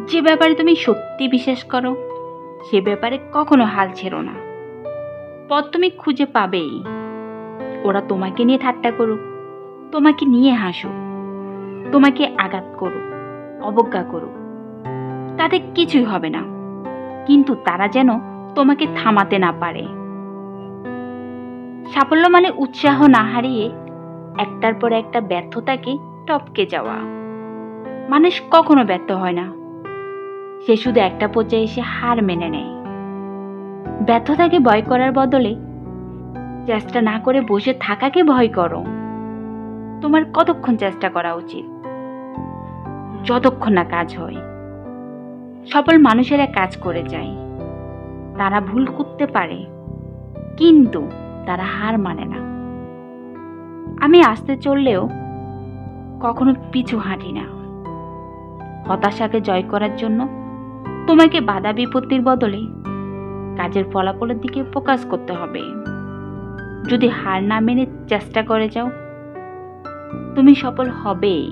যে ব্যাপারে তুমি সত্যি বিশ্বাস করো সে ব্যাপারে কখনো হাল ছেড়ো না। পথ তুমি খুঁজে পাবেই। ওরা তোমাকে নিয়ে ঠাট্টা করুক, তোমাকে নিয়ে হাসুক, তোমাকে আঘাত করুক, অবজ্ঞা করুক, তাতে কিছুই হবে না, কিন্তু তারা যেন তোমাকে থামাতে না পারে। সাফল্য মানে উৎসাহ না হারিয়ে একটার পর একটা ব্যর্থতাকে টপকে যাওয়া। মানুষ কখনো ব্যর্থ হয় না, সে শুধু একটা পর্যায়ে এসে হার মেনে নেয়। ব্যর্থতাকে ভয় করার বদলে চেষ্টা না করে বসে থাকাকে ভয় করো। তোমার কতক্ষণ চেষ্টা করা উচিত? যতক্ষণ না কাজ হয়। সফল মানুষেরা কাজ করে যায়, তারা ভুল করতে পারে, কিন্তু তারা হার মানে না। আমি আস্তে চললেও কখনো পিছু হাঁটি না। হতাশাকে জয় করার জন্য তোমাকে বাধা বিপত্তির বদলে কাজের ফলাফলের দিকে ফোকাস করতে হবে। যদি হার না মেনে চেষ্টা করে যাও, তুমি সফল হবেই।